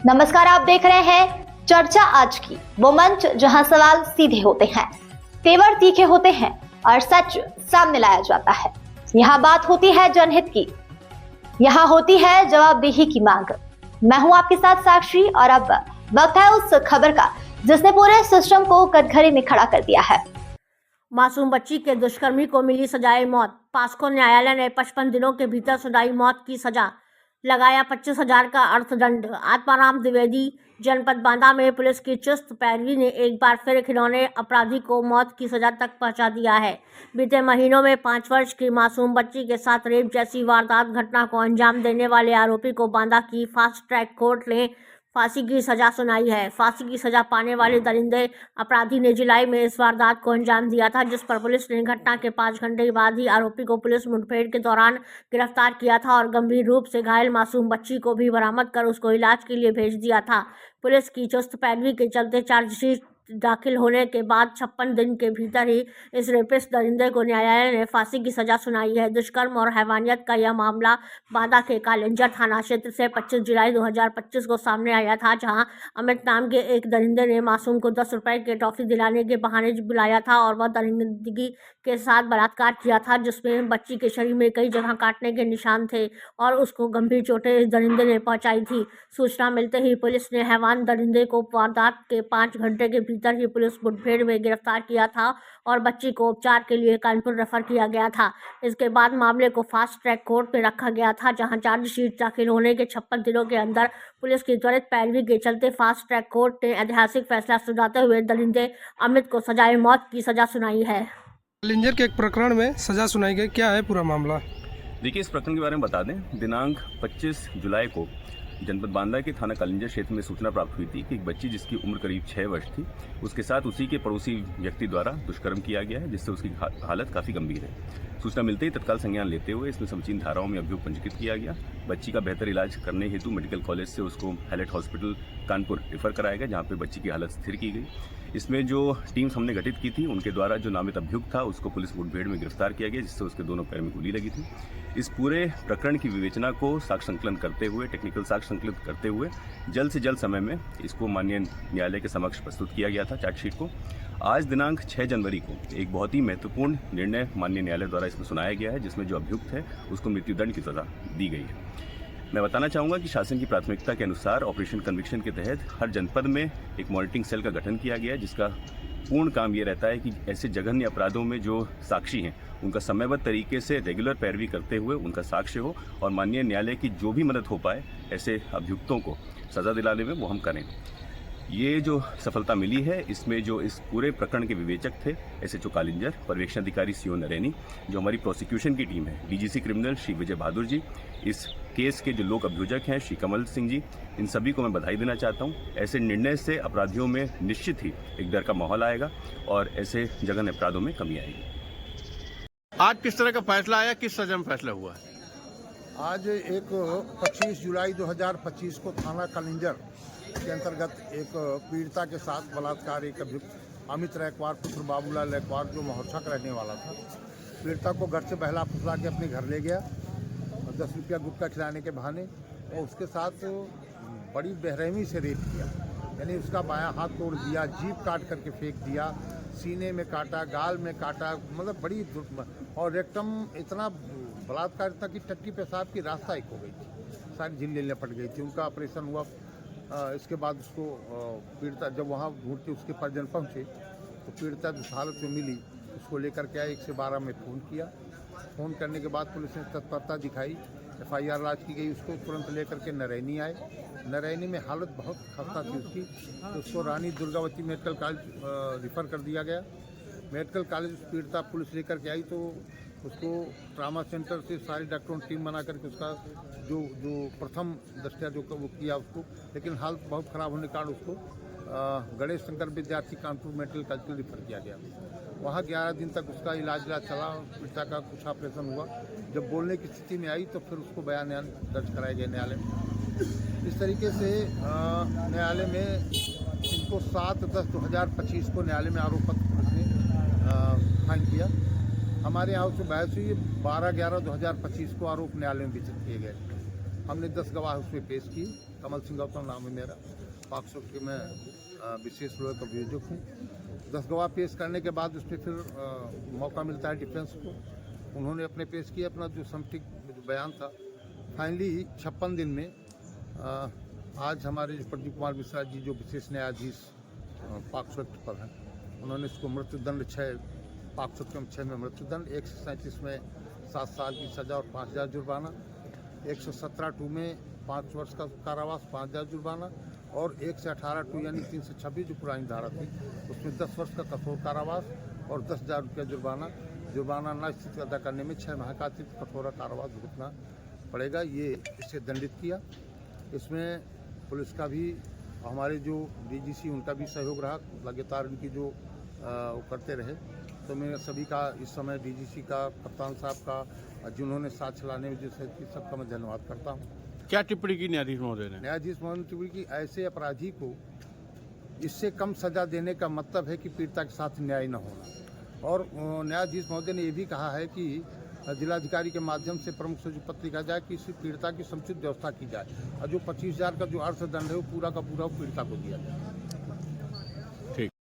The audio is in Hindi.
नमस्कार, आप देख रहे हैं चर्चा आज की, वो मंच जहां सवाल सीधे होते हैं, तेवर तीखे होते हैं और सच सामने लाया जाता है। यहाँ बात होती है जनहित की, यहाँ होती है जवाबदेही की मांग। मैं हूं आपके साथ साक्षी और अब वक्त है उस खबर का जिसने पूरे सिस्टम को कटघरे में खड़ा कर दिया है। मासूम बच्ची के दुष्कर्मी को मिली सजाए मौत। पास्को न्यायालय ने 55 दिनों के भीतर सुनाई मौत की सजा, लगाया 25,000 का अर्थदंड। आत्माराम द्विवेदी। जनपद बांदा में पुलिस की चुस्त पैरवी ने एक बार फिर खिलौने अपराधी को मौत की सजा तक पहुंचा दिया है। बीते महीनों में 5 वर्ष की मासूम बच्ची के साथ रेप जैसी वारदात घटना को अंजाम देने वाले आरोपी को बांदा की फास्ट ट्रैक कोर्ट ने फांसी की सजा सुनाई है। फांसी की सजा पाने वाले दरिंदे अपराधी ने जुलाई में इस वारदात को अंजाम दिया था, जिस पर पुलिस ने घटना के 5 घंटे बाद ही आरोपी को पुलिस मुठभेड़ के दौरान गिरफ्तार किया था और गंभीर रूप से घायल मासूम बच्ची को भी बरामद कर उसको इलाज के लिए भेज दिया था। पुलिस की चुस्त पैरवी के चलते चार्जशीट दाखिल होने के बाद 56 दिन के भीतर ही इस रेपिस्ट दरिंदे को न्यायालय ने फांसी की सजा सुनाई है। दुष्कर्म और हैवानियत का यह मामला बांदा के कालिंजर थाना क्षेत्र से 25 जुलाई 2025 को सामने आया था, जहां अमित नाम के एक दरिंदे ने मासूम को 10 रुपए के टॉफी दिलाने के बहाने बुलाया था और वह दरिंदगी के साथ बलात्कार किया था, जिसमें बच्ची के शरीर में कई जगह काटने के निशान थे और उसको गंभीर चोटें इस दरिंदे ने पहुंचाई थी। सूचना मिलते ही पुलिस ने हैवान दरिंदे को वारदात के 5 घंटे के भीतर ही पुलिस मुठभेड़ में गिरफ्तार किया था और बच्ची को उपचार के लिए कानपुर रेफर किया गया था। इसके बाद मामले को फास्ट ट्रैक कोर्ट में रखा गया था, जहां चार्जशीट दाखिल होने के 56 दिनों के अंदर पुलिस की त्वरित पैरवी के चलते फास्ट ट्रैक कोर्ट ने ऐतिहासिक फैसला सुनाते हुए दरिंदे अमित को सजाए मौत की सजा सुनाई है। कालिंजर के एक प्रकरण में सजा सुनाई गई, क्या है पूरा मामला? देखिए, इस प्रकरण के बारे में बता दें। दिनांक 25 जुलाई को जनपद बांदा के थाना कालिंजर क्षेत्र में सूचना प्राप्त हुई थी कि एक बच्ची जिसकी उम्र करीब 6 वर्ष थी, उसके साथ उसी के पड़ोसी व्यक्ति द्वारा दुष्कर्म किया गया है, जिससे उसकी हालत काफ़ी गंभीर है। सूचना मिलते ही तत्काल संज्ञान लेते हुए इसमें समुचीन धाराओं में अभियोग पंजीकृत किया गया। बच्ची का बेहतर इलाज करने हेतु मेडिकल कॉलेज से उसको हैलेट हॉस्पिटल कानपुर रेफर कराया गया, जहाँ पर बच्ची की हालत स्थिर की गई। इसमें जो टीम्स हमने गठित की थी, उनके द्वारा जो नामित अभियुक्त था उसको पुलिस मुठभेड़ में गिरफ्तार किया गया, जिससे उसके दोनों पैर में गोली लगी थी। इस पूरे प्रकरण की विवेचना को साक्ष्य संकलन करते हुए, टेक्निकल साक्ष्य संकलित करते हुए जल्द से जल्द समय में इसको माननीय न्यायालय के समक्ष प्रस्तुत किया गया था चार्जशीट को। आज दिनांक 6 जनवरी को एक बहुत ही महत्वपूर्ण निर्णय माननीय न्यायालय द्वारा इसमें सुनाया गया है, जिसमें जो अभियुक्त है उसको मृत्युदंड की सजा दी गई है। मैं बताना चाहूँगा कि शासन की प्राथमिकता के अनुसार ऑपरेशन कन्विक्शन के तहत हर जनपद में एक मॉनिटरिंग सेल का गठन किया गया है, जिसका पूर्ण काम ये रहता है कि ऐसे जघन्य अपराधों में जो साक्षी हैं उनका समयबद्ध तरीके से रेगुलर पैरवी करते हुए उनका साक्ष्य हो और माननीय न्यायालय की जो भी मदद हो पाए ऐसे अभियुक्तों को सजा दिलाने में वो हम करें। ये जो सफलता मिली है, इसमें जो इस पूरे प्रकरण के विवेचक थे SHO कालिंजर, पर्यवेक्षण अधिकारी CO नरैनी, जो हमारी प्रोसिक्यूशन की टीम है DGC क्रिमिनल श्री विजय बहादुर जी, इस केस के जो लोक अभियोजक हैं श्री कमल सिंह जी, इन सभी को मैं बधाई देना चाहता हूँ। ऐसे निर्णय से अपराधियों में निश्चित ही एक डर का माहौल आएगा और ऐसे जघन्य अपराधों में कमी आएगी। आज किस तरह का फैसला आया, किस सजा में फैसला हुआ? आज एक 25 जुलाई 2025 को थाना कालिंजर के अंतर्गत एक पीड़िता के साथ बलात्कार एक अभियुक्त अमित रैकवार पुत्र बाबूलाल रैकवार जो महोत्सा का रहने वाला था, पीड़िता को घर से बहला फुसला के अपने घर ले गया और 10 रुपया गुटखा खिलाने के बहाने और उसके साथ बड़ी बेरहमी से रेप किया। यानी उसका बायां हाथ तोड़ दिया, जीभ काट करके फेंक दिया, सीने में काटा, गाल में काटा, मतलब बड़ी और रेक्टम इतना बलात्कार इतना कि टट्टी पेशाब की रास्ता एक हो गई थी, सारी झिल्ली लपट गई थी। उनका ऑपरेशन हुआ। इसके बाद उसको पीड़िता जब वहाँ ढूंढते उसके परिजन पहुँचे तो पीड़िता जिस हालत में मिली उसको लेकर के आए। 112 में फ़ोन किया। फ़ोन करने के बाद पुलिस ने तत्परता दिखाई, FIR लॉन्च की गई। उसको तुरंत लेकर के नरैनी आए। नरैनी में हालत बहुत खस्ता थी उसकी, तो उसको Rani Durgavati medical college refer कर दिया गया। मेडिकल कॉलेज पीड़िता पुलिस लेकर के आई तो उसको ट्रामा सेंटर से सारे डॉक्टरों ने टीम बना करके उसका जो प्रथम दृष्टया जो वो किया उसको, लेकिन हालत बहुत ख़राब होने के कारण उसको गणेश शंकर विद्यार्थी कानपुर मेडिकल कॉलेज रिफ़र किया गया। वहाँ 11 दिन तक उसका इलाज चला। पीड़िता का कुछ ऑपरेशन हुआ। जब बोलने की स्थिति में आई तो फिर उसको बयान दर्ज कराया गया न्यायालय में। इस तरीके से न्यायालय में इनको 7/10/2025 को न्यायालय में आरोप पत्र पुलिस ने फाइन किया। हमारे यहाँ उससे बहस हुई। 12/11/2025 को आरोप न्यायालय में विचित किए गए। हमने 10 गवाह उसमें पेश किए। कमल सिंह गौतम नाम है मेरा। पॉक्सो के मैं विशेष रूप का अभियोजक हूँ। 10 गवाह पेश करने के बाद उसमें फिर मौका मिलता है डिफेंस को। उन्होंने अपने पेश किया अपना जो समितिक बयान था। फाइनली 56 दिन में आज हमारे जो प्रदीप कुमार मिश्रा जी जो विशेष न्यायाधीश पॉक्सो एक्ट पर हैं, उन्होंने इसको मृत्युदंड 6 पॉक्सो के 6 में मृत्युदंड, 137 में 7 साल की सजा और 5,000 जुर्माना, 117(2) में 5 वर्ष का कारावास, 5,000 जुर्माना और 1 से 18(2) यानी 326 जो पुरानी धारा थी उसमें 10 वर्ष का कठोर कारावास और 10,000 रुपया जुर्माना न स्थिति अदा करने में 6 माह का अतिरिक्त कठोर कारावास भुगतना पड़ेगा। ये इसे दंडित किया। इसमें पुलिस का भी, हमारे जो डीजीसी उनका भी सहयोग रहा, लगातार उनकी जो वो करते रहे। तो मैं सभी का इस समय डीजीसी का, कप्तान साहब का, जिन्होंने साथ चलाने में जैसे कि सबका मैं धन्यवाद करता हूँ। क्या टिप्पणी की न्यायाधीश महोदय ने? न्यायाधीश महोदय ने टिप्पणी की, ऐसे अपराधी को इससे कम सजा देने का मतलब है कि पीड़िता के साथ न्याय न होना। और न्यायाधीश महोदय ने ये भी कहा है कि जिलाधिकारी के माध्यम से प्रमुख सचिव को पत्र लिखा जाए कि इस पीड़िता की समुचित व्यवस्था की जाए और जो 25,000 का जो अर्थदंड है वो पूरा का पूरा पीड़िता को दिया जाए।